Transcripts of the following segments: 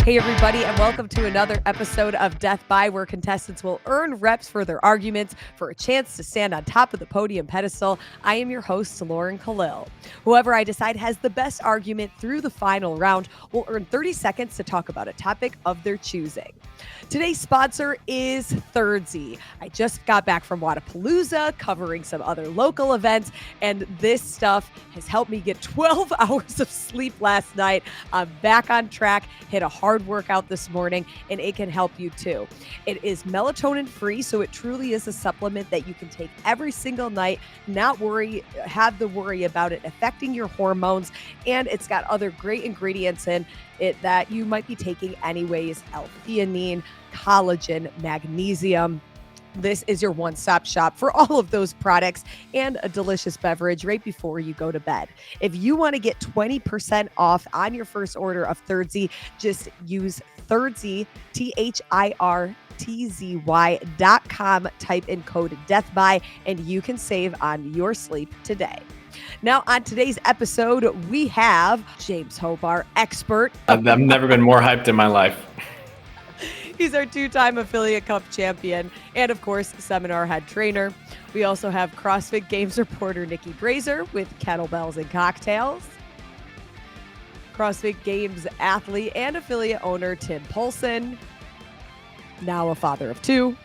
Hey, everybody, and welcome to another episode of Death By, where contestants will earn reps for their arguments for a chance to stand on top of the podium pedestal. I am your host, Lauren Kalil. Whoever I decide has the best argument through the final round will earn 30 seconds to talk about a topic of their choosing. Today's sponsor is Thirdsy. I just got back from Wadapalooza, covering some other local events, and this stuff has helped me get 12 hours of sleep last night. I'm back on track, hit a hard workout this morning, and it can help you too. It is melatonin free, so it truly is a supplement that you can take every single night, not have the worry about it affecting your hormones, and it's got other great ingredients in it that you might be taking anyways: L-theanine, collagen, magnesium. This is your one-stop shop for all of those products and a delicious beverage right before you go to bed. If you want to get 20% off on your first order of Thirdsy, just use Thirdsy, THIRTZY.com, type in code DEATHBY, and you can save on your sleep today. Now, on today's episode, we have James Hobart, expert. I've never been more hyped in my life. He's our two-time Affiliate Cup champion and, of course, seminar head trainer. We also have CrossFit Games reporter Niki Braizer with kettlebells and cocktails. CrossFit Games athlete and affiliate owner Tim Paulson, now a father of two.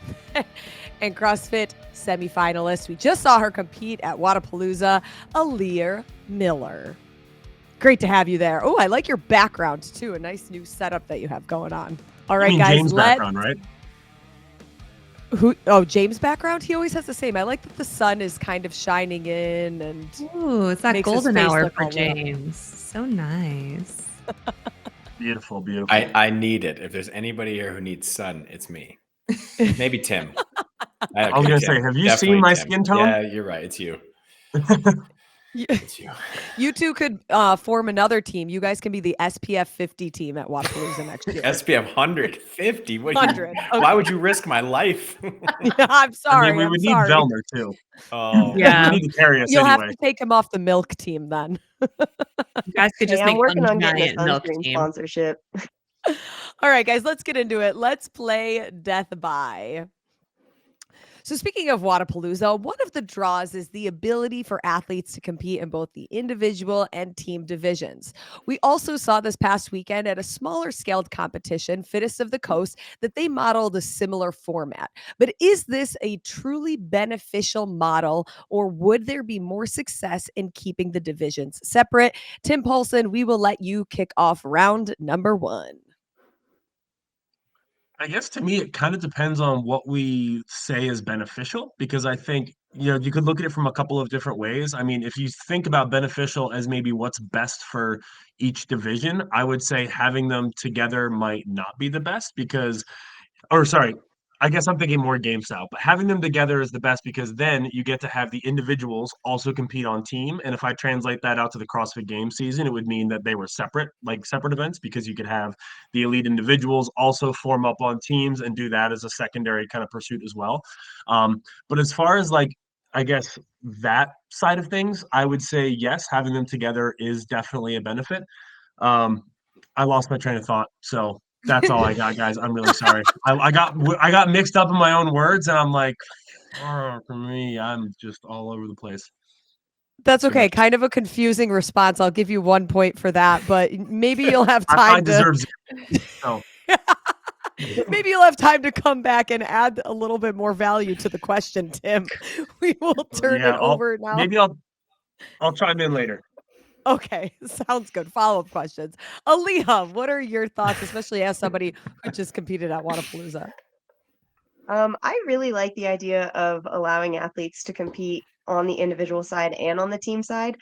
And CrossFit semifinalist, we just saw her compete at Wadapalooza, Ellia Miller. Great to have you there. Oh, I like your background too. A nice new setup that you have going on. All right, guys. James' background, right? James' background? He always has the same. I like that the sun is kind of shining in, and it's that golden hour for James. So nice. Beautiful, beautiful. I need it. If there's anybody here who needs sun, it's me. Maybe Tim. I was going to say, have you seen my skin tone? Yeah, you're right. It's you. It's you. You two could form another team. You guys can be the SPF 50 team at Wadapalooza next year. SPF 150? 100. Okay. Why would you risk my life? Yeah, I'm sorry. We would need Velner too. Oh, yeah. We need to carry us You'll anyway. have to take him off the milk team then. You guys could just make working on getting giant a milk sunscreen team. sponsorship. All right, guys, let's get into it. Let's play Death By. So speaking of Wadapalooza, one of the draws is the ability for athletes to compete in both the individual and team divisions. We also saw this past weekend at a smaller scaled competition, Fittest of the Coast, that they modeled a similar format. But is this a truly beneficial model, or would there be more success in keeping the divisions separate? Tim Paulson, we will let you kick off round number one. I guess to me, it kind of depends on what we say is beneficial, because I think, you could look at it from a couple of different ways. I mean, if you think about beneficial as maybe what's best for each division, I would say having them together might not be the best I guess I'm thinking more game style, but having them together is the best because then you get to have the individuals also compete on team. And if I translate that out to the CrossFit Games season, it would mean that they were separate events, because you could have the elite individuals also form up on teams and do that as a secondary kind of pursuit as well. But as far as I guess that side of things, I would say yes, having them together is definitely a benefit. I lost my train of thought, so that's all I got, guys. I'm really sorry. I got mixed up in my own words, and I'm like, for me, I'm just all over the place. That's okay. Kind of a confusing response. I'll give you 1 point for that, but maybe you'll have time deserves it. So. Maybe you'll have time to come back and add a little bit more value to the question, Tim. We will turn it over now. Maybe I'll chime in later. Okay, sounds good. Follow-up questions. Ellia, what are your thoughts, especially as somebody who just competed at Wadapalooza? I really like the idea of allowing athletes to compete on the individual side and on the team side.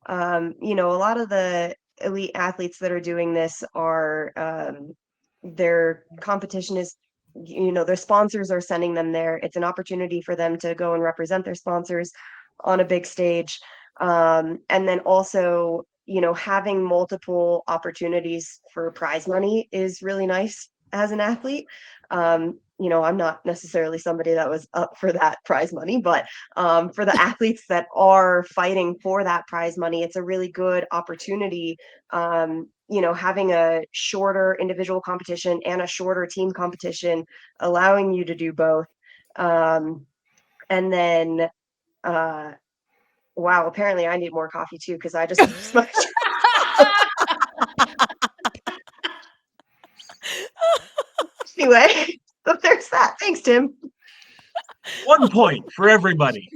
A lot of the elite athletes that are doing this are their competition is, their sponsors are sending them there. It's an opportunity for them to go and represent their sponsors on a big stage. And then also, having multiple opportunities for prize money is really nice as an athlete. I'm not necessarily somebody that was up for that prize money, but for the athletes that are fighting for that prize money, it's a really good opportunity, having a shorter individual competition and a shorter team competition, allowing you to do both. And then, wow, apparently I need more coffee too, because I just smoked. Anyway, so there's that. Thanks, Tim. 1 point for everybody.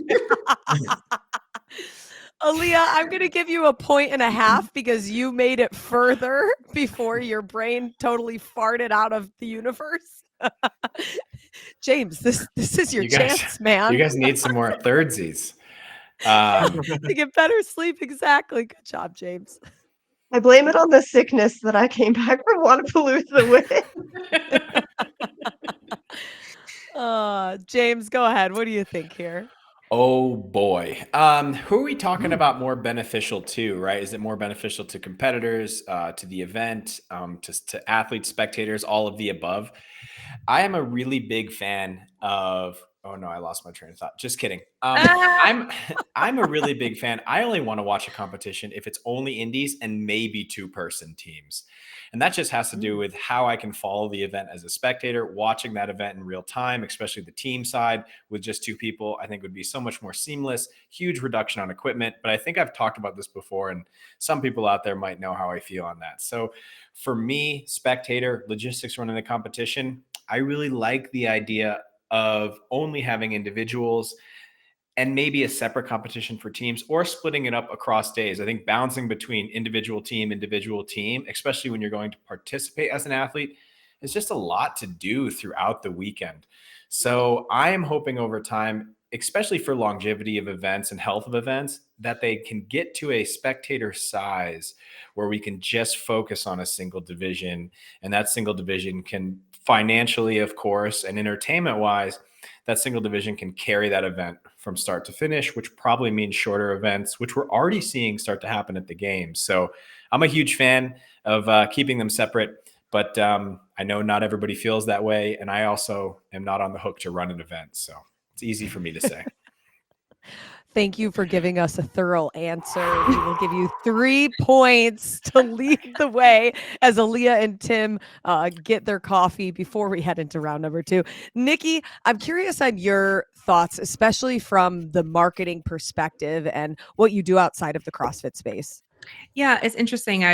Aaliyah, I'm going to give you 1.5 points because you made it further before your brain totally farted out of the universe. James, this is your chance, man. You guys need some more thirdsies. To get better sleep. Exactly. Good job, James. I blame it on the sickness that I came back from Wadapalooza with. James, go ahead. What do you think here? Oh boy. Who are we talking about more beneficial to, right? Is it more beneficial to competitors, to the event, to athletes, spectators, all of the above? I am a really big fan of, oh no, I lost my train of thought. Just kidding. I'm a really big fan. I only want to watch a competition if it's only indies and maybe 2-person teams. And that just has to do with how I can follow the event as a spectator. Watching that event in real time, especially the team side with just 2 people, I think would be so much more seamless, huge reduction on equipment. But I think I've talked about this before, and some people out there might know how I feel on that. So for me, spectator, logistics running the competition, I really like the idea of only having individuals and maybe a separate competition for teams, or splitting it up across days. I think bouncing between individual team, especially when you're going to participate as an athlete, is just a lot to do throughout the weekend. So I am hoping over time, especially for longevity of events and health of events, that they can get to a spectator size where we can just focus on a single division. And that single division can financially, of course, and entertainment wise, that single division can carry that event from start to finish, which probably means shorter events, which we're already seeing start to happen at the games. So I'm a huge fan of keeping them separate, but I know not everybody feels that way. And I also am not on the hook to run an event. So it's easy for me to say. Thank you for giving us a thorough answer. We will give you 3 points to lead the way as Ellia and Tim get their coffee before we head into round number 2. Niki, I'm curious on your thoughts, especially from the marketing perspective and what you do outside of the CrossFit space. Yeah, it's interesting.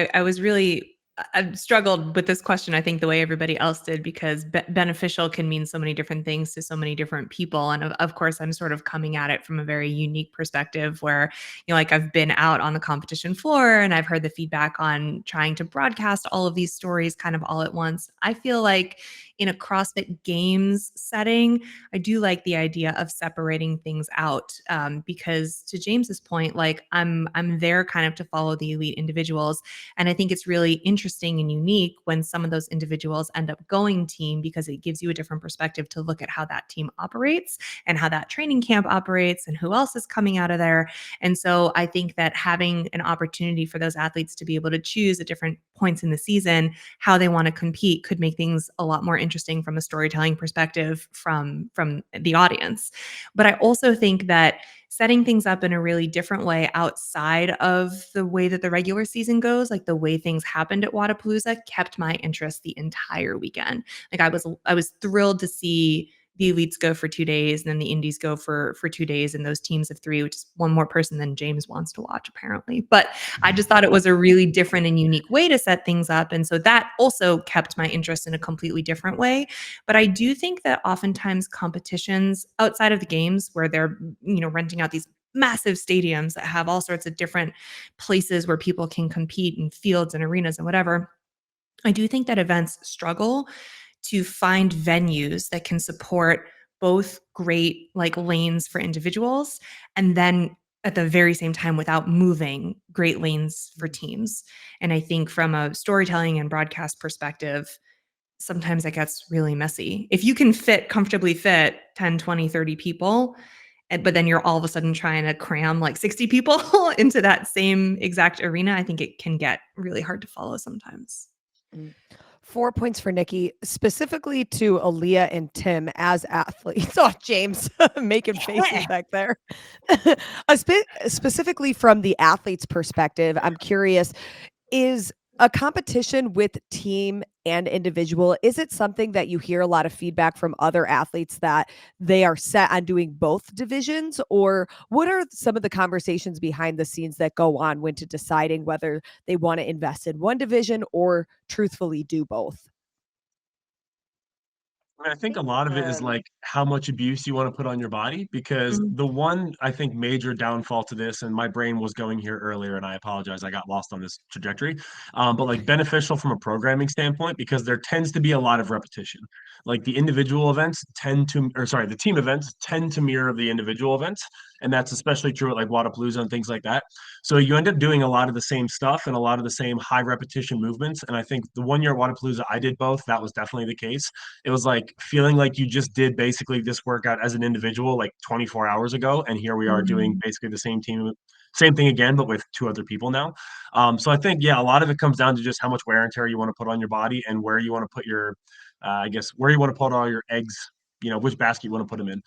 I've struggled with this question, I think, the way everybody else did, because beneficial can mean so many different things to so many different people. And of course, I'm sort of coming at it from a very unique perspective where, like, I've been out on the competition floor and I've heard the feedback on trying to broadcast all of these stories kind of all at once. I feel like in a CrossFit Games setting, I do like the idea of separating things out, because to James's point, like I'm there kind of to follow the elite individuals. And I think it's really interesting and unique when some of those individuals end up going team, because it gives you a different perspective to look at how that team operates and how that training camp operates and who else is coming out of there. And so I think that having an opportunity for those athletes to be able to choose at different points in the season how they want to compete could make things a lot more interesting from a storytelling perspective from the audience. But I also think that setting things up in a really different way outside of the way that the regular season goes, like the way things happened at Wadapalooza, kept my interest the entire weekend. Like I was thrilled to see the elites go for 2 days and then the indies go for 2 days, and those teams of 3, which is one more person than James wants to watch apparently. But I just thought it was a really different and unique way to set things up. And so that also kept my interest in a completely different way. But I do think that oftentimes competitions outside of the games where they're, renting out these massive stadiums that have all sorts of different places where people can compete in fields and arenas and whatever, I do think that events struggle to find venues that can support both great like lanes for individuals and then at the very same time without moving great lanes for teams. And I think from a storytelling and broadcast perspective, sometimes it gets really messy. If you can comfortably fit 10, 20, 30 people, but then you're all of a sudden trying to cram like 60 people into that same exact arena, I think it can get really hard to follow sometimes. 4 points for Niki, specifically to Ellia and Tim as athletes. Oh, James, making faces back there. Specifically from the athlete's perspective, I'm curious, is A competition with team and individual, is it something that you hear a lot of feedback from other athletes that they are set on doing both divisions? Or what are some of the conversations behind the scenes that go on when to deciding whether they want to invest in one division or truthfully do both? I think a lot of it is like how much abuse you want to put on your body, because Mhm. the one, I think, major downfall to this, and my brain was going here earlier, and I apologize, I got lost on this trajectory. But like beneficial from a programming standpoint, because there tends to be a lot of repetition. Like the individual events tend to, or sorry, the team events tend to mirror the individual events. And that's especially true at like Wadapalooza and things like that. So you end up doing a lot of the same stuff and a lot of the same high repetition movements. And I think the one year at Wadapalooza, I did both. That was definitely the case. It was like feeling like you just did basically this workout as an individual like 24 hours ago, and here we are doing Mhm. basically the same thing again, but with two other people now. So I think, yeah, a lot of it comes down to just how much wear and tear you want to put on your body and where you want to put your I guess where you want to put all your eggs, which basket you want to put them in.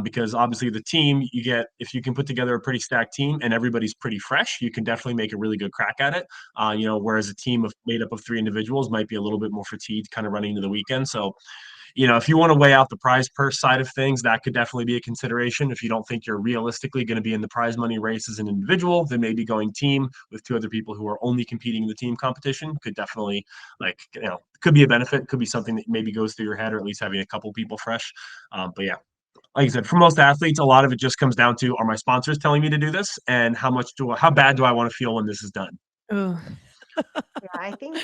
Because obviously the team, you get, if you can put together a pretty stacked team and everybody's pretty fresh, you can definitely make a really good crack at it. Whereas a team made up of three individuals might be a little bit more fatigued kind of running into the weekend. So if you want to weigh out the prize purse side of things, that could definitely be a consideration. If you don't think you're realistically going to be in the prize money race as an individual, then maybe going team with two other people who are only competing in the team competition could definitely, could be a benefit, could be something that maybe goes through your head, or at least having a couple people fresh. But yeah, like I said, for most athletes, a lot of it just comes down to, are my sponsors telling me to do this? And how bad do I want to feel when this is done? Ugh. Yeah, I think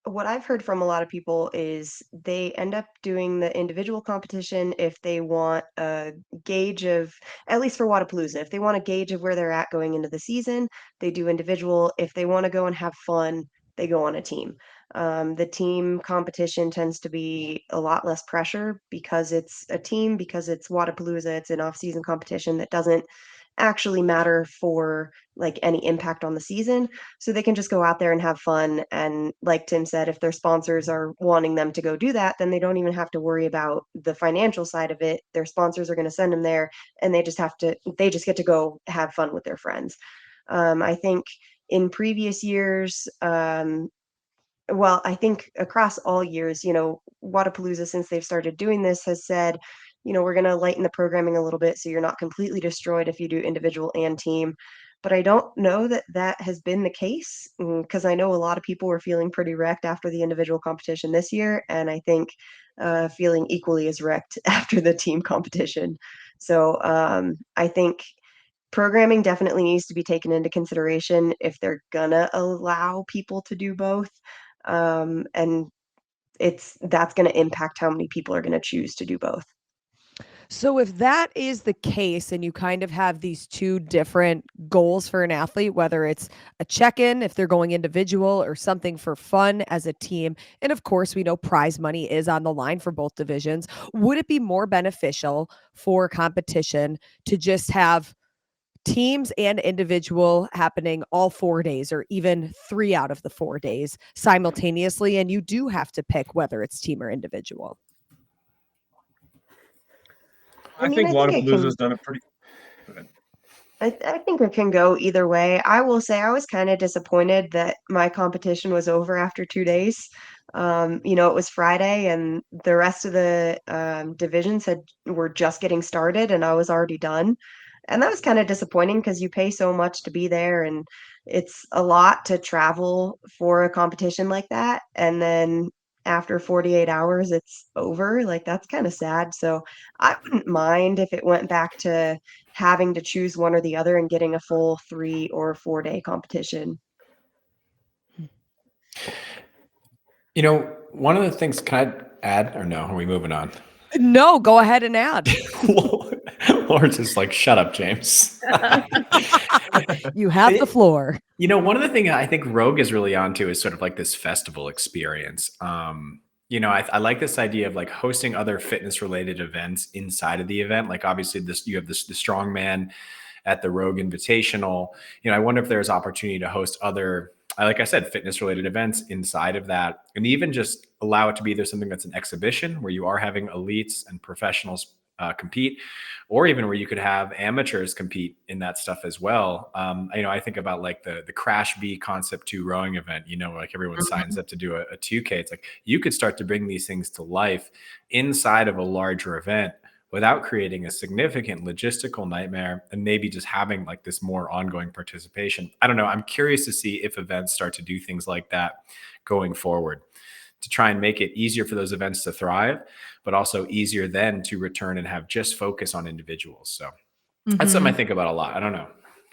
what I've heard from a lot of people is they end up doing the individual competition if they want a gauge of, at least for Wadapalooza, if they want a gauge of where they're at going into the season, they do individual. If they want to go and have fun, they go on a team. The team competition tends to be a lot less pressure because it's a team, because it's Wadapalooza, it's an off-season competition that doesn't actually matter for like any impact on the season. So they can just go out there and have fun. And like Tim said, if their sponsors are wanting them to go do that, then they don't even have to worry about the financial side of it. Their sponsors are going to send them there, and they just get to go have fun with their friends. I think in previous years, well, I think across all years, Wadapalooza, since they've started doing this, has said, we're going to lighten the programming a little bit so you're not completely destroyed if you do individual and team. But I don't know that that has been the case, because I know a lot of people were feeling pretty wrecked after the individual competition this year, and I think feeling equally as wrecked after the team competition. So I think programming definitely needs to be taken into consideration if they're gonna allow people to do both. And that's gonna impact how many people are gonna choose to do both. So if that is the case and you kind of have these two different goals for an athlete, whether it's a check-in if they're going individual or something for fun as a team, and of course we know prize money is on the line for both divisions, would it be more beneficial for competition to just have teams and individual happening all 4 days or even 3 out of the 4 days simultaneously, and you do have to pick whether it's team or individual? I I mean, think I think it Wadapalooza's can done a pretty go ahead. I think it can go either way. I will say I was kind of disappointed that my competition was over after 2 days. It was Friday and the rest of the divisions were just getting started and I was already done. And that was kind of disappointing because you pay so much to be there and it's a lot to travel for a competition like that. And then after 48 hours, it's over. Like that's kind of sad. So I wouldn't mind if it went back to having to choose one or the other and getting a full 3 or 4 day competition. One of the things, can I add or no? Are we moving on? No, go ahead and add. Lawrence is like, shut up, James. You have the floor. One of the things I think Rogue is really onto is sort of like this festival experience. I like this idea of like hosting other fitness related events inside of the event. Like obviously you have the strongman at the Rogue Invitational. I wonder if there's opportunity to host other, like I said, fitness related events inside of that, and even just allow it to be either something that's an exhibition where you are having elites and professionals compete, or even where you could have amateurs compete in that stuff as well. I think about like the Crash B Concept 2 rowing event, like everyone signs up to do a 2K. It's like you could start to bring these things to life inside of a larger event without creating a significant logistical nightmare, and maybe just having like this more ongoing participation. I don't know. I'm curious to see if events start to do things like that going forward, to try and make it easier for those events to thrive, but also easier then to return and have just focus on individuals. So that's something I think about a lot. I don't know.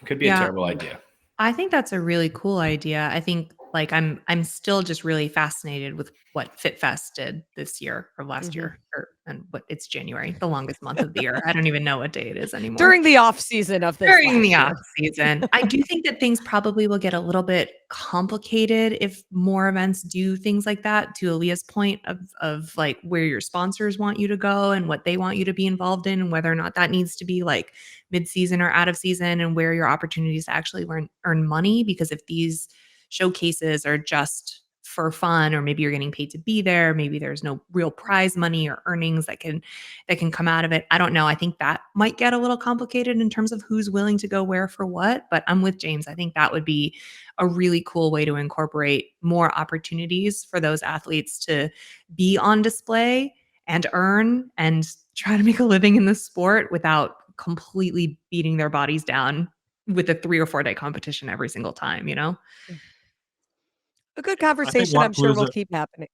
Could be a terrible idea. I think that's a really cool idea. I think like I'm still just really fascinated with what FitFest did this year or last year, and what it's January, the longest month of the year. I don't even know what day it is anymore. During the off season of this. During the off season, I do think that things probably will get a little bit complicated if more events do things like that. To Elia's point of like where your sponsors want you to go and what they want you to be involved in, and whether or not that needs to be like mid-season or out of season, and where your opportunities to actually earn money. Because if these showcases are just for fun, or maybe you're getting paid to be there, maybe there's no real prize money or earnings that can come out of it. I don't know. I think that might get a little complicated in terms of who's willing to go where for what, but I'm with James. I think that would be a really cool way to incorporate more opportunities for those athletes to be on display and earn and try to make a living in the sport without completely beating their bodies down with a 3 or 4 day competition every single time, A good conversation, I'm sure, will keep happening.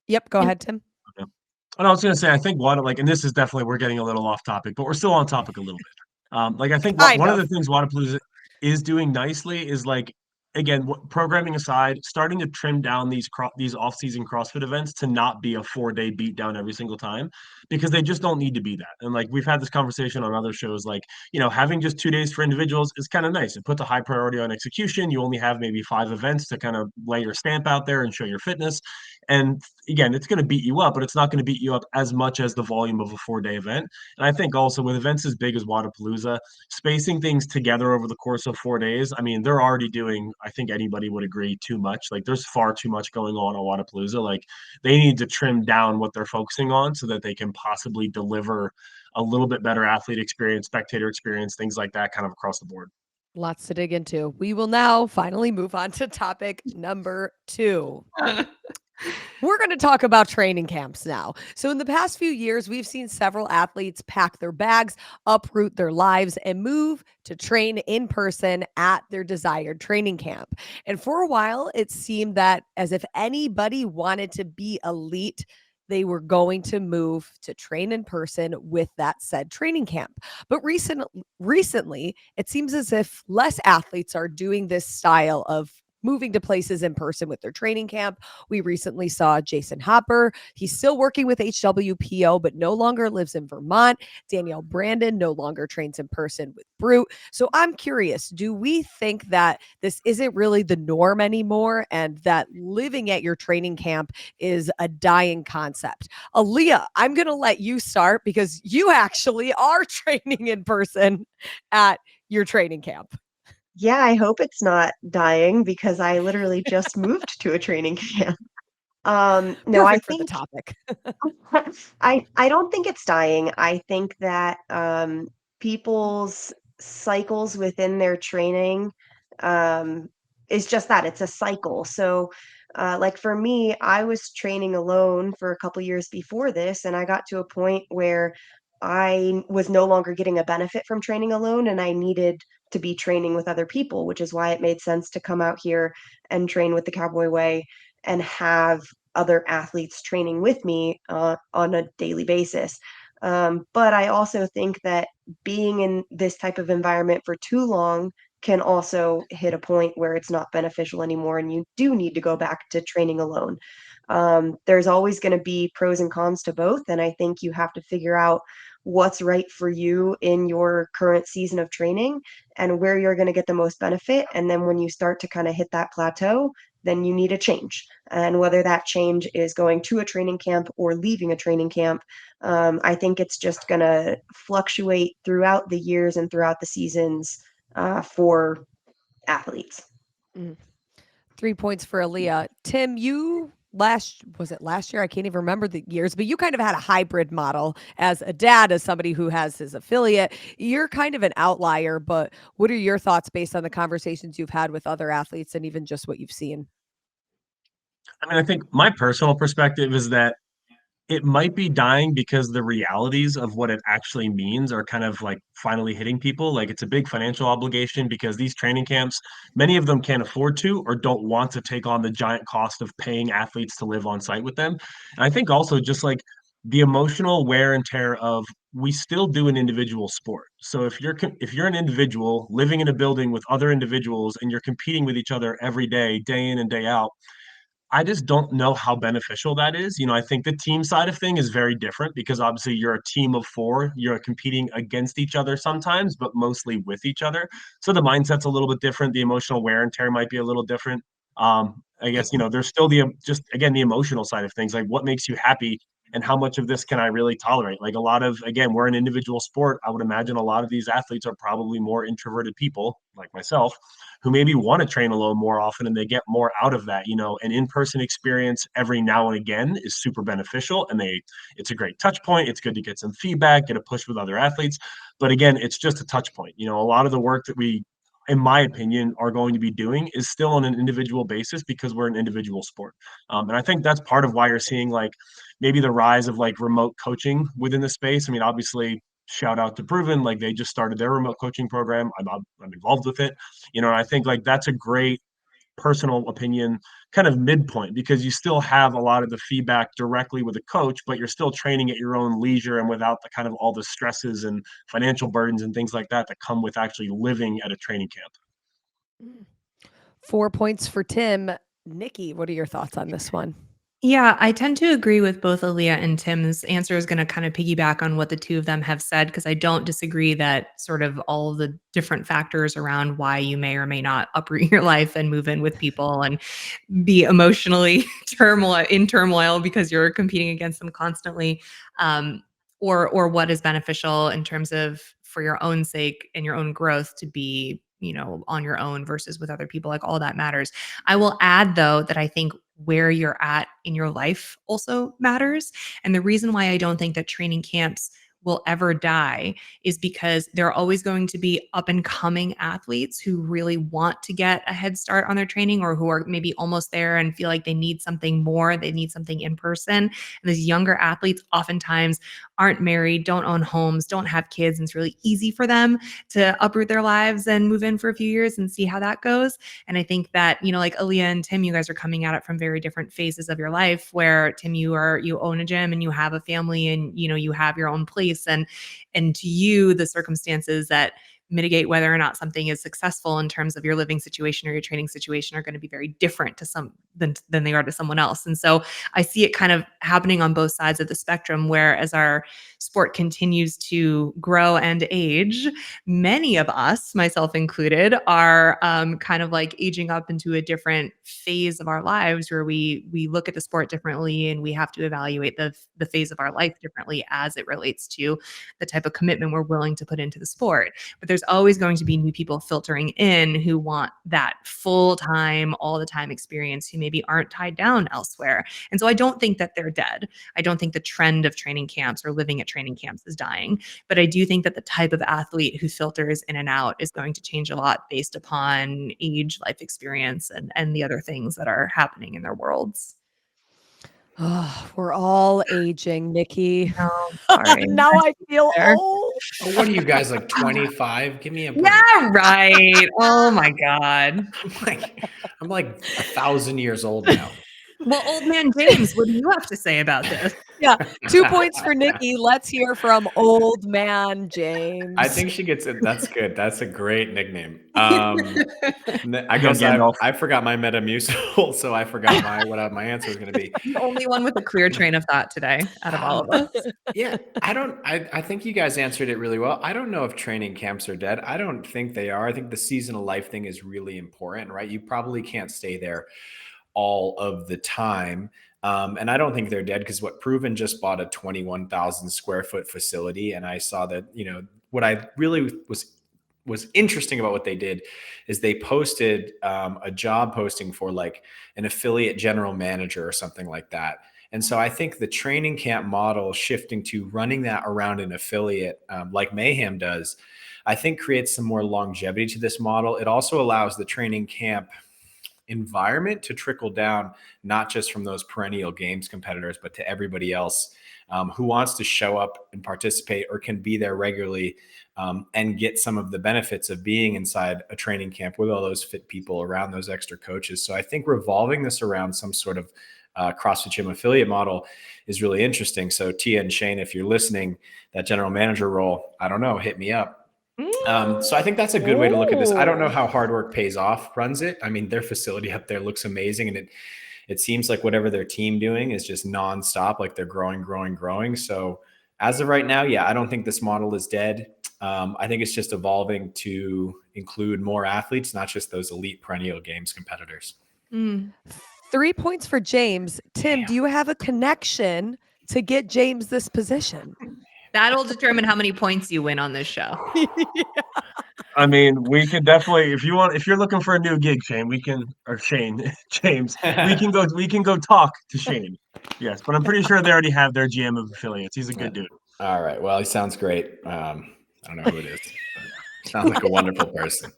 Yep, go ahead, Tim. Okay. And I was going to say, I think and this is definitely, we're getting a little off topic, but we're still on topic a little bit. I think one of the things Wodapalooza is doing nicely is like, again, programming aside, starting to trim down these off-season CrossFit events to not be a 4-day beat down every single time, because they just don't need to be that. And like we've had this conversation on other shows, like, having just 2 days for individuals is kind of nice. It puts a high priority on execution. You only have maybe 5 events to kind of lay your stamp out there and show your fitness. And again, it's going to beat you up, but it's not going to beat you up as much as the volume of a 4-day event. And I think also with events as big as Wodapalooza, spacing things together over the course of 4 days, I mean, they're already doing, I think anybody would agree, too much. Like there's far too much going on at Wodapalooza. Like they need to trim down what they're focusing on so that they can possibly deliver a little bit better athlete experience, spectator experience, things like that kind of across the board. Lots to dig into. We will now finally move on to topic number 2. We're going to talk about training camps now. So in the past few years, we've seen several athletes pack their bags, uproot their lives, and move to train in person at their desired training camp. And for a while, it seemed that as if anybody wanted to be elite, they were going to move to train in person with that said training camp. But recently, it seems as if less athletes are doing this style of moving to places in person with their training camp. We recently saw James Hobart. He's still working with HWPO, but no longer lives in Vermont. Danielle Brandon no longer trains in person with Brute. So I'm curious, do we think that this isn't really the norm anymore, and that living at your training camp is a dying concept? Ellia, I'm going to let you start because you actually are training in person at your training camp. Yeah, I hope it's not dying because I literally just moved to a training camp. No, I Perfect for the think topic. I don't think it's dying. I think that people's cycles within their training is just that, it's a cycle. So like for me, I was training alone for a couple years before this, and I got to a point where I was no longer getting a benefit from training alone, and I needed to be training with other people, which is why it made sense to come out here and train with the Cowboy Way and have other athletes training with me on a daily basis. But I also think that being in this type of environment for too long can also hit a point where it's not beneficial anymore, and you do need to go back to training alone. There's always going to be pros and cons to both, and I think you have to figure out what's right for you in your current season of training and where you're going to get the most benefit. And then when you start to kind of hit that plateau, then you need a change. And whether that change is going to a training camp or leaving a training camp, I think it's just going to fluctuate throughout the years and throughout the seasons for athletes. 3 points for Ellia. Tim, you was it last year? I can't even remember the years, but you kind of had a hybrid model as a dad, as somebody who has his affiliate. You're kind of an outlier, but what are your thoughts based on the conversations you've had with other athletes and even just what you've seen? I mean, I think my personal perspective is that it might be dying because the realities of what it actually means are kind of like finally hitting people. Like it's a big financial obligation because these training camps, many of them can't afford to or don't want to take on the giant cost of paying athletes to live on site with them. And I think also just like the emotional wear and tear of we still do an individual sport. So if you're an individual living in a building with other individuals and you're competing with each other every day in and day out, I just don't know how beneficial that is. I think the team side of thing is very different because obviously you're a team of four. You're competing against each other sometimes, but mostly with each other. So the mindset's a little bit different. The emotional wear and tear might be a little different. I guess, there's still just again, the emotional side of things, like what makes you happy and how much of this can I really tolerate? Like a lot of, again, we're an individual sport. I would imagine a lot of these athletes are probably more introverted people like myself who maybe want to train alone more often and they get more out of that. An in-person experience every now and again is super beneficial and it's a great touch point. It's good to get some feedback, get a push with other athletes. But again, it's just a touch point. A lot of the work that we, in my opinion, are going to be doing is still on an individual basis because we're an individual sport. And I think that's part of why you're seeing like maybe the rise of like remote coaching within the space. I mean, obviously, shout out to Proven, like they just started their remote coaching program. I'm involved with it, and I think like that's a great personal opinion kind of midpoint because you still have a lot of the feedback directly with a coach, but you're still training at your own leisure and without the kind of all the stresses and financial burdens and things like that come with actually living at a training camp. 4 points for Tim. Niki, what are your thoughts on this one? Yeah, I tend to agree with both Ellia and Tim's answer is going to kind of piggyback on what the two of them have said, because I don't disagree that sort of all of the different factors around why you may or may not uproot your life and move in with people and be emotionally turmoil because you're competing against them constantly, or what is beneficial in terms of for your own sake and your own growth to be on your own versus with other people. Like all that matters. I will add though that I think where you're at in your life also matters. And the reason why I don't think that training camps will ever die is because there are always going to be up and coming athletes who really want to get a head start on their training or who are maybe almost there and feel like they need something more, they need something in person. And these younger athletes oftentimes aren't married, don't own homes, don't have kids, and it's really easy for them to uproot their lives and move in for a few years and see how that goes. And I think that, like Ellia and Tim, you guys are coming at it from very different phases of your life, where Tim, you own a gym and you have a family and, you have your own place. And to you, the circumstances that mitigate whether or not something is successful in terms of your living situation or your training situation are going to be very different to some than they are to someone else. And so I see it kind of happening on both sides of the spectrum, where as our sport continues to grow and age, many of us, myself included, are kind of like aging up into a different phase of our lives where we look at the sport differently and we have to evaluate the phase of our life differently as it relates to the type of commitment we're willing to put into the sport. But there's always going to be new people filtering in who want that full-time, all the time experience, who maybe aren't tied down elsewhere. And so I don't think that they're dead. I don't think the trend of training camps or living at training camps is dying. But I do think that the type of athlete who filters in and out is going to change a lot based upon age, life experience, and the other things that are happening in their worlds. Oh, we're all aging, Niki. No, sorry. Now I feel old. Oh, what are you guys, like 25? Give me a break. Yeah, right. Oh my God. I'm like 1,000 years old now. Well, old man James, what do you have to say about this? Yeah, 2 points for Niki. Let's hear from old man James. I think she gets it. That's good. That's a great nickname. I guess Gandalf. I forgot my Metamucil, so I forgot what my answer was going to be. The only one with a clear train of thought today out of all of us. Yeah, I think you guys answered it really well. I don't know if training camps are dead. I don't think they are. I think the seasonal life thing is really important, right? You probably can't stay there all of the time. And I don't think they're dead because Proven just bought a 21,000 square foot facility. And I saw that, what I really was was interesting about what they did is they posted a job posting for like an affiliate general manager or something like that. And so I think the training camp model shifting to running that around an affiliate like Mayhem does, I think creates some more longevity to this model. It also allows the training camp environment to trickle down, not just from those perennial games competitors, but to everybody else who wants to show up and participate or can be there regularly and get some of the benefits of being inside a training camp with all those fit people around those extra coaches. So I think revolving this around some sort of CrossFit Gym affiliate model is really interesting. So Tia and Shane, if you're listening, that general manager role, I don't know, hit me up. So I think that's a good way to look at this. I don't know how Hard Work Pays Off runs it. I mean, their facility up there looks amazing, and it seems like whatever their team doing is just nonstop, like they're growing. So as of right now, yeah, I don't think this model is dead. I think it's just evolving to include more athletes, not just those elite perennial games competitors. 3 points for James. Tim, do you have a connection to get James this position? That'll determine how many points you win on this show. I mean, we can definitely, if you're looking for a new gig, James, we can go talk to Shane. Yes, but I'm pretty sure they already have their GM of affiliates. He's a good dude. All right. Well, he sounds great. I don't know who it is. Sounds like a wonderful person.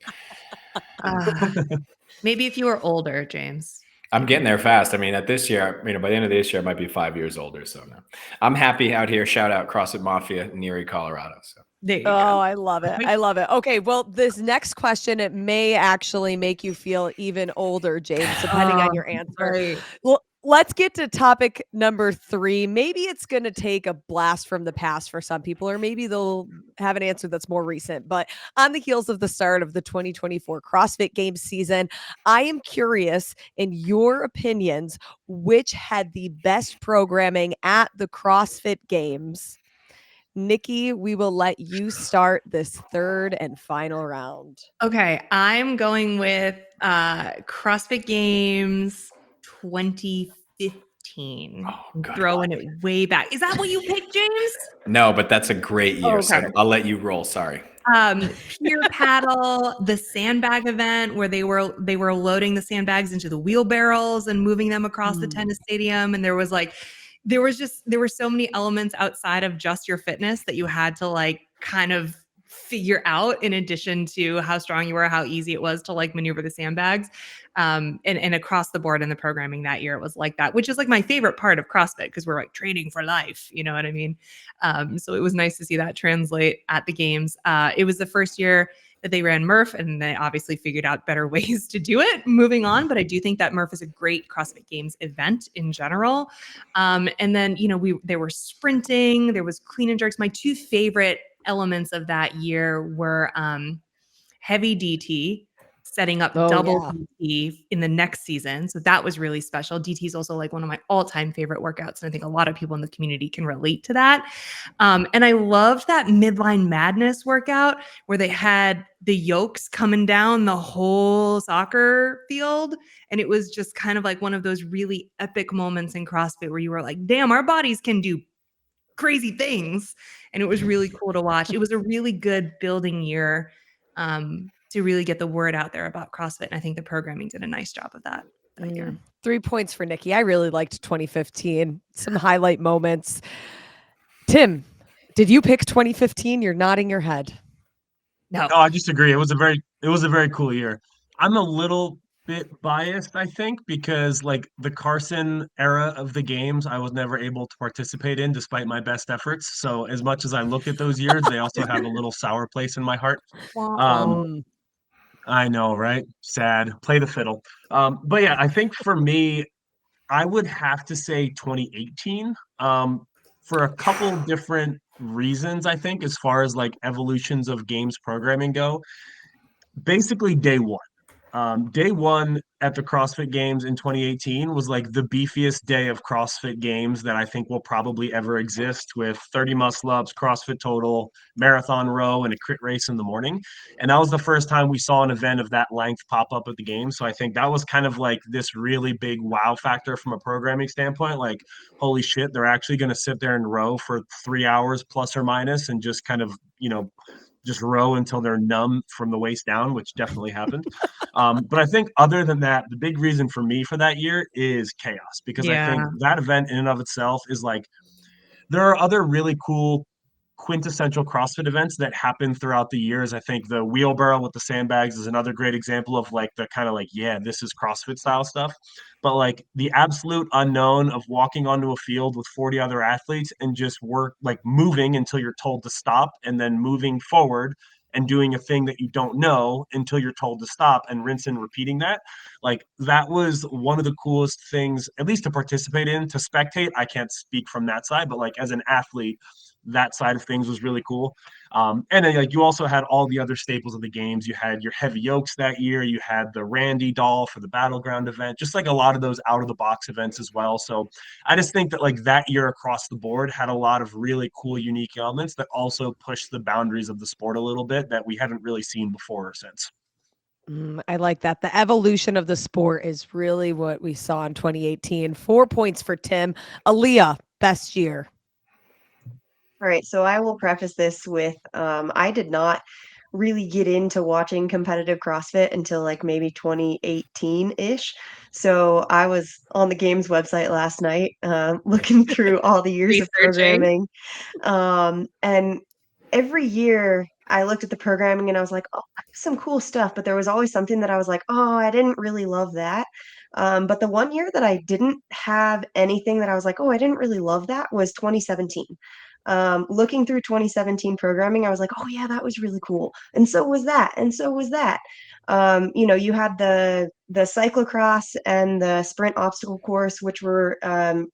Maybe if you were older, James. I'm getting there fast. I mean, at this year, by the end of this year, I might be 5 years older. So no, I'm happy out here. Shout out CrossFit Mafia in Erie, Colorado. So. There you go. I love it. Okay. Well, this next question, it may actually make you feel even older, James, depending on your answer. Right. Well, let's get to topic number 3. Maybe it's going to take a blast from the past for some people, or maybe they'll have an answer that's more recent. But on the heels of the start of the 2024 CrossFit Games season, I am curious, in your opinions, which had the best programming at the CrossFit Games? Niki, we will let you start this third and final round. Okay, I'm going with CrossFit Games 2015. Throwing it way back. Is that what you picked, James? No, but that's a great year. Okay. So I'll let you roll. Sorry. Pier paddle, the sandbag event where they were loading the sandbags into the wheelbarrows and moving them across the tennis stadium, and there were so many elements outside of just your fitness that you had to like kind of figure out, in addition to how strong you were, how easy it was to like maneuver the sandbags. And across the board in the programming that year, it was like that, which is like my favorite part of CrossFit, because we're like training for life, you know what I mean? So it was nice to see that translate at the games. It was the first year that they ran Murph, and they obviously figured out better ways to do it moving on. But I do think that Murph is a great CrossFit Games event in general. And then, they were sprinting, there was clean and jerks. My 2 favorite elements of that year were heavy DT, setting up double DT in the next season. So that was really special. DT is also like one of my all-time favorite workouts. And I think a lot of people in the community can relate to that. And I loved that Midline Madness workout where they had the yokes coming down the whole soccer field. And it was just kind of like one of those really epic moments in CrossFit where you were like, damn, our bodies can do crazy things. And it was really cool to watch. It was a really good building year to really get the word out there about CrossFit. And I think the programming did a nice job of that year. 3 points for Niki. I really liked 2015. Some highlight moments. Tim, did you pick 2015? You're nodding your head. No, I just agree. It was a very cool year. I'm a little bit biased, I think, because like the Carson era of the games, I was never able to participate in despite my best efforts. So as much as I look at those years, they also have a little sour place in my heart. I know, right? Sad. Play the fiddle. But yeah, I think for me, I would have to say 2018 for a couple different reasons, I think, as far as like evolutions of games programming go. Basically, day one. Day one at the CrossFit Games in 2018 was like the beefiest day of CrossFit Games that I think will probably ever exist, with 30 muscle ups, CrossFit Total, marathon row, and a crit race in the morning. And that was the first time we saw an event of that length pop up at the Games. So I think that was kind of like this really big wow factor from a programming standpoint. Like, holy shit, they're actually going to sit there and row for 3 hours plus or minus and just kind of, just row until they're numb from the waist down, which definitely happened. But I think other than that, the big reason for me for that year is chaos, because I think Yeah. that event in and of itself is like, there are other really cool quintessential CrossFit events that happen throughout the years. I think the wheelbarrow with the sandbags is another great example of like the kind of like, yeah, this is CrossFit style stuff. But like the absolute unknown of walking onto a field with 40 other athletes and just work like moving until you're told to stop, and then moving forward and doing a thing that you don't know until you're told to stop, and rinse and repeating that. Like that was one of the coolest things, at least to participate in. To spectate, I can't speak from that side, but like as an athlete, that side of things was really cool. And then like you also had all the other staples of the games. You had your heavy yokes that year. You had the Randy doll for the battleground event, just like a lot of those out of the box events as well. So I just think that like that year across the board had a lot of really cool, unique elements that also pushed the boundaries of the sport a little bit that we haven't really seen before or since. I like that. The evolution of the sport is really what we saw in 2018. 4 points for Tim. Ellia, best year. All right, so I will preface this with I did not really get into watching competitive CrossFit until like maybe 2018-ish. So I was on the games website last night, looking through all the years of Researching. programming. And every year I looked at the programming and I was like, oh, some cool stuff. But there was always something that I was like, oh, I didn't really love that. But the one year that I didn't have anything that I was like, oh, I didn't really love that was 2017. Looking through 2017 programming, I was like, oh yeah, that was really cool. And so was that. And so was that. You had the cyclocross and the sprint obstacle course, which were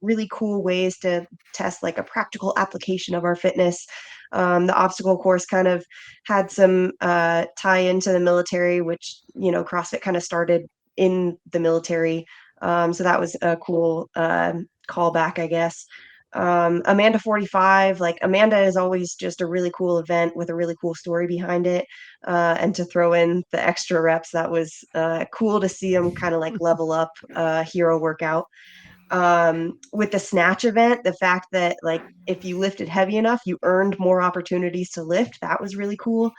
really cool ways to test like a practical application of our fitness. The obstacle course kind of had some tie into the military, which, CrossFit kind of started in the military. So that was a cool callback, I guess. Amanda 45, like Amanda is always just a really cool event with a really cool story behind it. And to throw in the extra reps, that was cool to see them kind of like level up hero workout. With the snatch event, the fact that like if you lifted heavy enough, you earned more opportunities to lift, that was really cool.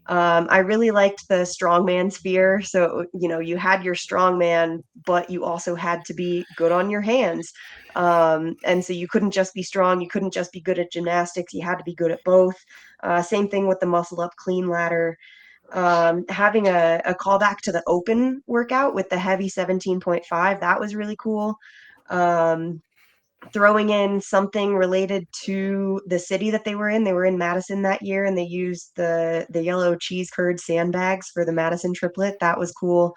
I really liked the strongman sphere. So, you had your strongman, but you also had to be good on your hands. And so you couldn't just be strong. You couldn't just be good at gymnastics. You had to be good at both. Same thing with the muscle up clean ladder. Having a callback to the open workout with the heavy 17.5, that was really cool. Throwing in something related to the city that they were in. They were in Madison that year, and they used the yellow cheese curd sandbags for the Madison triplet. That was cool.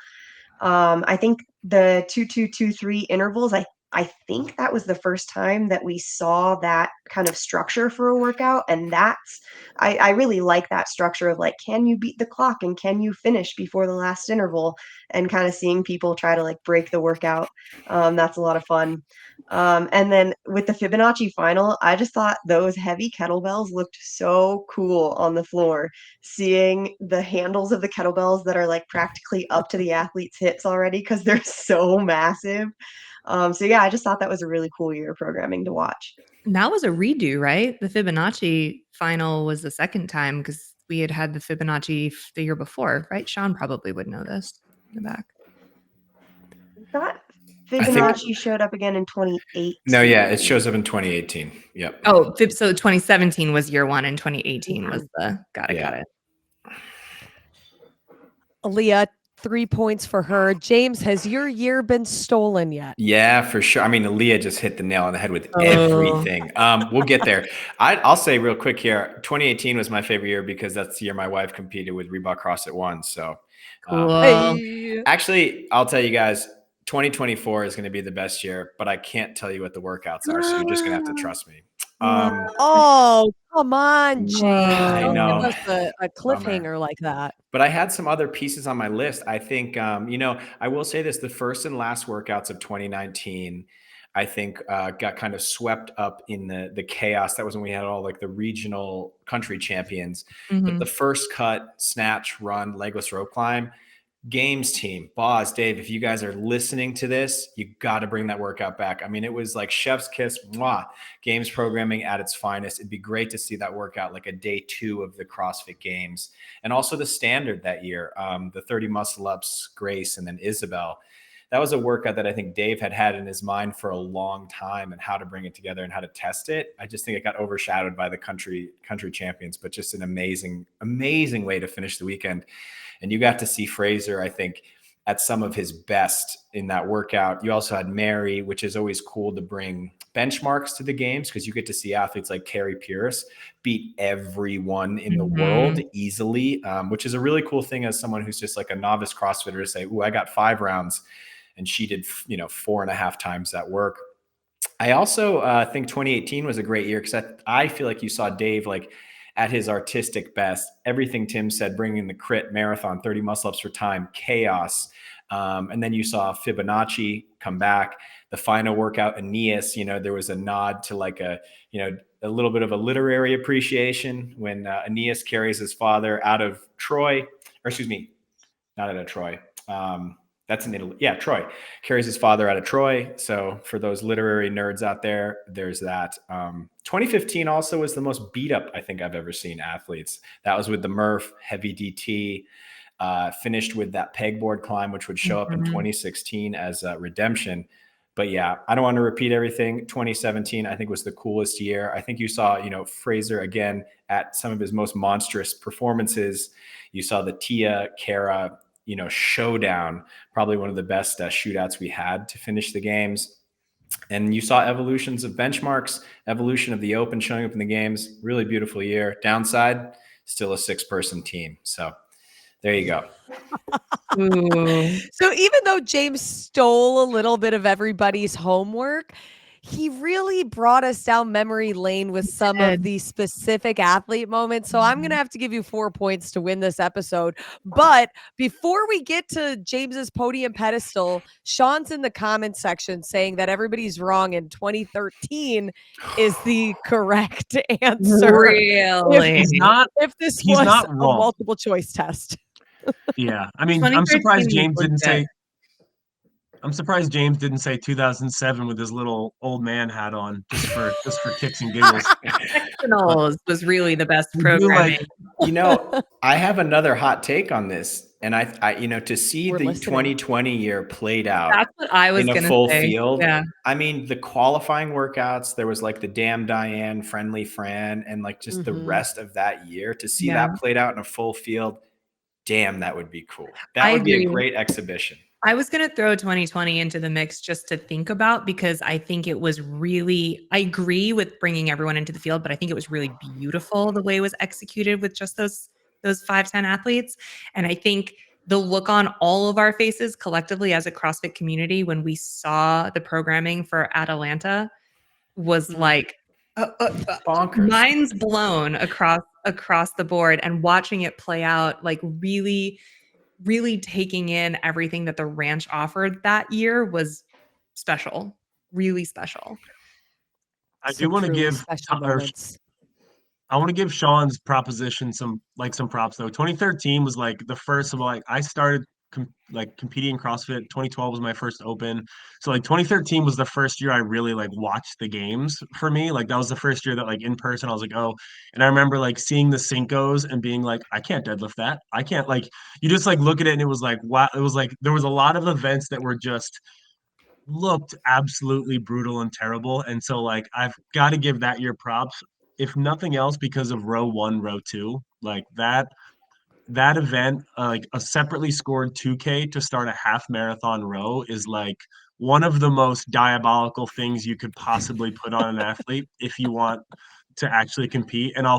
I think the 2-2-2-3 intervals, I think that was the first time that we saw that kind of structure for a workout. And I really like that structure of like, can you beat the clock and can you finish before the last interval, and kind of seeing people try to like break the workout. That's a lot of fun. And then with the Fibonacci final, I just thought those heavy kettlebells looked so cool on the floor. Seeing the handles of the kettlebells that are like practically up to the athlete's hips already because they're so massive. So yeah, I just thought that was a really cool year of programming to watch. And that was a redo, right? The Fibonacci final was the second time because we had the Fibonacci the year before, right? Sean probably would know this in the back. I thought I think Fibonacci showed up again in 2018. no, yeah, it shows up in 2018. Yep. Oh, so 2017 was year one and 2018 was the got it. Ellia, 3 points for her. James, has your year been stolen yet? Yeah, for sure. I mean, Ellia just hit the nail on the head with everything. We'll get there. I'll say real quick here, 2018 was my favorite year because that's the year my wife competed with Reebok CrossFit One. So Cool. Hey. actually, I'll tell you guys, 2024 is going to be the best year, but I can't tell you what the workouts are. So you're just going to have to trust me. Oh, come on, James. I Don't know. give us a cliffhanger like that. But I had some other pieces on my list. I think, I will say this, the first and last workouts of 2019, I think got kind of swept up in the chaos. That was when we had all like the regional country champions. But the first cut, snatch, run, legless rope climb, Games team, Boz, Dave, if you guys are listening to this, you got to bring that workout back. I mean, it was like chef's kiss, mwah, games programming at its finest. It'd be great to see that workout like a day 2 of the CrossFit Games. And also the standard that year, the 30 muscle ups, Grace, and then Isabel. That was a workout that I think Dave had in his mind for a long time, and how to bring it together and how to test it. I just think it got overshadowed by the country champions, but just an amazing way to finish the weekend. And you got to see Braizer, I think, at some of his best in that workout. You also had Mary, which is always cool to bring benchmarks to the games, because you get to see athletes like Carrie Pierce beat everyone in the world easily, which is a really cool thing as someone who's just like a novice CrossFitter to say, ooh, I got 5 rounds. And she did, 4.5 times that work. I also think 2018 was a great year, because I feel like you saw Dave like at his artistic best. Everything Tim said, bringing the crit marathon, 30 muscle ups for time, chaos. And then you saw Fibonacci come back. The final workout, Aeneas, there was a nod to like a little bit of a literary appreciation when Aeneas carries his father out of Troy, or excuse me, not out of Troy. That's in Italy. Yeah, Troy carries his father out of Troy. So for those literary nerds out there, there's that. 2015 also was the most beat up I think I've ever seen athletes. That was with the Murph, heavy DT, finished with that pegboard climb, which would show up in 2016 as redemption. But yeah, I don't want to repeat everything. 2017, I think, was the coolest year. I think you saw, Braizer again at some of his most monstrous performances. You saw the Tia, Kara, showdown, probably one of the best shootouts we had to finish the games. And you saw evolutions of benchmarks, evolution of the open showing up in the games. Really beautiful year. Downside, still a 6-person team. So there you go. So even though James stole a little bit of everybody's homework, he really brought us down memory lane with some of the specific athlete moments. So I'm going to have to give you 4 points to win this episode. But before we get to James's podium pedestal, Sean's in the comment section saying that everybody's wrong and 2013 is the correct answer. Really? If this He's was not a wrong. multiple choice test. Yeah. I mean, I'm 2013 surprised was James didn't say legit. I'm surprised James didn't say 2007 with his little old man hat on, just for kicks and giggles. Sectionals was really the best We do, programming. I have another hot take on this. And I to see We're the listening. 2020 year played out That's what I was in a going to full say. field. Yeah. I mean, the qualifying workouts, there was like the Damn Diane, Friendly Fran, and like just the rest of that year, to see that played out in a full field. Damn, that would be cool. That would be a great exhibition. I was going to throw 2020 into the mix just to think about, because I think it was really, I agree with bringing everyone into the field, but I think it was really beautiful the way it was executed with just those 5-10 athletes. And I think the look on all of our faces collectively as a CrossFit community when we saw the programming for Atalanta was like Bonkers. minds blown across the board, and watching it play out, like really taking in everything that the ranch offered that year was special, really special. I do want to give I want to give Sean's proposition some props though. 2013 was like the first of like I started competing in CrossFit. 2012 was my first open. So like 2013 was the first year I really like watched the games for me. Like that was the first year that like in person I was like, oh, and I remember like seeing the Cincos and being like, I can't deadlift that. I can't, like, you just like look at it and it was like, wow, it was like there was a lot of events that were just looked absolutely brutal and terrible. And so like I've got to give that year props, if nothing else, because of row 1, row 2. Like that event, like a separately scored 2K to start a half marathon row is like one of the most diabolical things you could possibly put on an athlete if you want to actually compete. And I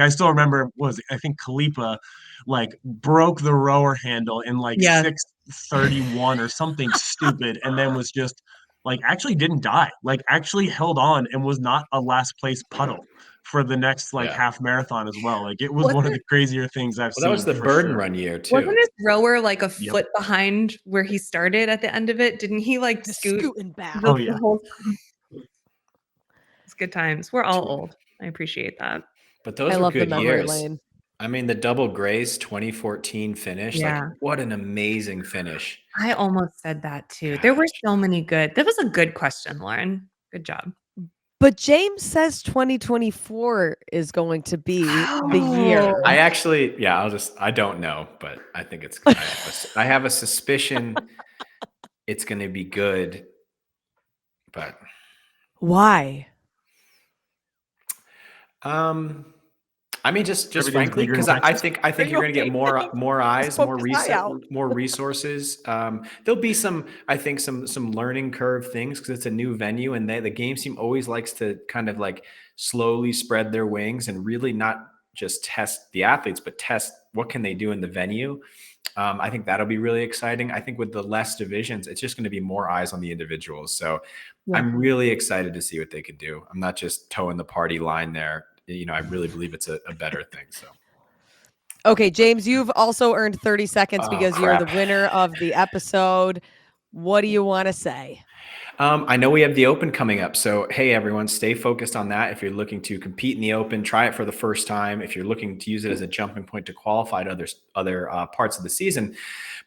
still remember, I think Kalipa like broke the rower handle in like 6:31 or something stupid, and then was just like actually didn't die, like actually held on and was not a last place puddle for the next half marathon as well. Like it was one of the crazier things I've seen. That was the burden run year too. Wasn't his rower like a foot behind where he started at the end of it? Didn't he like scooting back? Oh yeah. It's good times. We're all old. I appreciate that. But those were good years. I mean, the double grace 2014 finish, like Yeah. what an amazing finish. I almost said that too. There were so many good. That was a good question, Lauren. Good job. But James says 2024 is going to be the year. I actually, yeah, I don't know, but I think I have a suspicion it's going to be good, but Why? I mean, just Everything's frankly, bigger in because I Texas. think you're going to get more eyes, poke his eye out. more resources. There'll be some learning curve things because it's a new venue, and the game team always likes to kind of like slowly spread their wings and really not just test the athletes, but test what can they do in the venue. I think that'll be really exciting. I think with the less divisions, it's just going to be more eyes on the individuals. So I'm really excited to see what they can do. I'm not just towing the party line there. I really believe it's a better thing. So, okay, James, you've also earned 30 seconds because you're the crap. winner of the episode. What do you want to say? I know we have the Open coming up. So, hey, everyone, stay focused on that. If you're looking to compete in the Open, try it for the first time. If you're looking to use it as a jumping point to qualify to other parts of the season.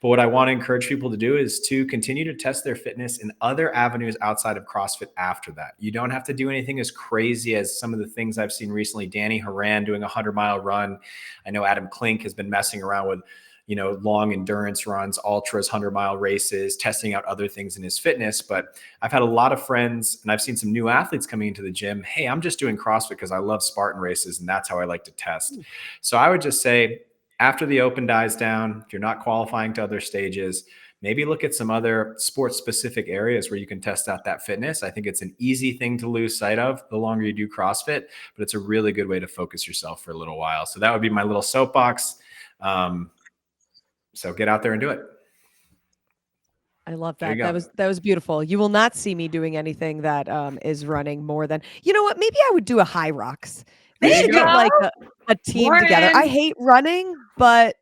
But what I want to encourage people to do is to continue to test their fitness in other avenues outside of CrossFit after that. You don't have to do anything as crazy as some of the things I've seen recently. Danny Horan doing a 100-mile run. I know Adam Klink has been messing around with long endurance runs, ultras, 100-mile races, testing out other things in his fitness. But I've had a lot of friends and I've seen some new athletes coming into the gym. Hey, I'm just doing CrossFit because I love Spartan races and that's how I like to test. So I would just say after the Open dies down, if you're not qualifying to other stages, maybe look at some other sports specific areas where you can test out that fitness. I think it's an easy thing to lose sight of the longer you do CrossFit, but it's a really good way to focus yourself for a little while. So that would be my little soapbox. So get out there and do it. I love that. That was beautiful. You will not see me doing anything that is running more than, you know what? Maybe I would do a high rocks. We There should you get go. like a team together. I hate running, but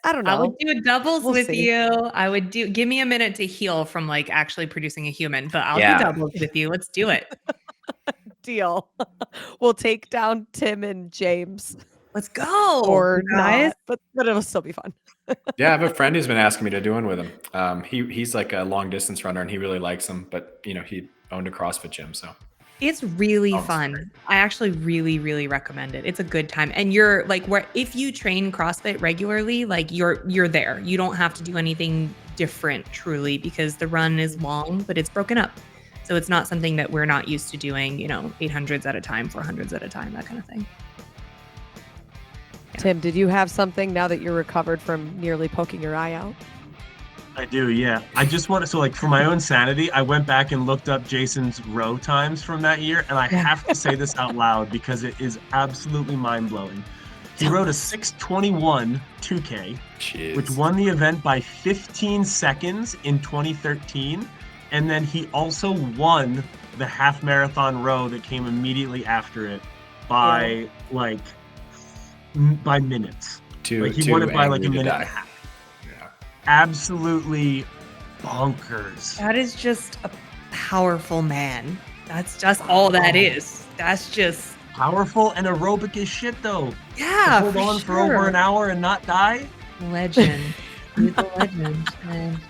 I don't know. I would do a doubles We'll with see. you. Give me a minute to heal from like actually producing a human, but I'll Yeah. do doubles with you. Let's do it. Deal. We'll take down Tim and James. Let's go. Or guys. not, but it'll still be fun. Yeah, I have a friend who's been asking me to do one with him. He's like a long distance runner and he really likes them, but he owned a CrossFit gym. So it's really fun. I actually really, really recommend it. It's a good time. And you're like, if you train CrossFit regularly, like you're there. You don't have to do anything different truly because the run is long, but it's broken up. So it's not something that we're not used to doing, 800s at a time, 400s at a time, that kind of thing. Tim, did you have something now that you're recovered from nearly poking your eye out? I do, yeah. I just want to, so like for my own sanity, I went back and looked up Jason's row times from that year, and I have to say this out loud because it is absolutely mind-blowing. He rode a 6:21 2K, Jeez. which won the event by 15 seconds in 2013, and then he also won the half marathon row that came immediately after it by by minutes. He won it by like a minute and a half. Yeah. Absolutely bonkers. That is just a powerful man. That's just all that is. That's just powerful and aerobic as shit, though. Yeah, to hold on for over an hour and not die. Legend. He's a legend. Man.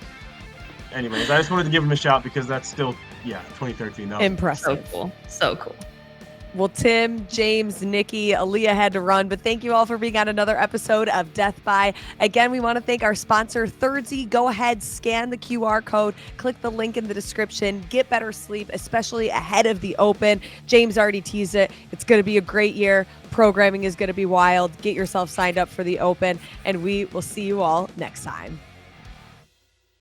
Anyways, I just wanted to give him a shout because that's still 2013. Though. Impressive. So cool. Well, Tim, James, Niki, Ellia had to run, but thank you all for being on another episode of Death By. Again, we want to thank our sponsor, Thirdsy. Go ahead, scan the QR code, click the link in the description, get better sleep, especially ahead of the Open. James already teased it. It's going to be a great year. Programming is going to be wild. Get yourself signed up for the Open, and we will see you all next time.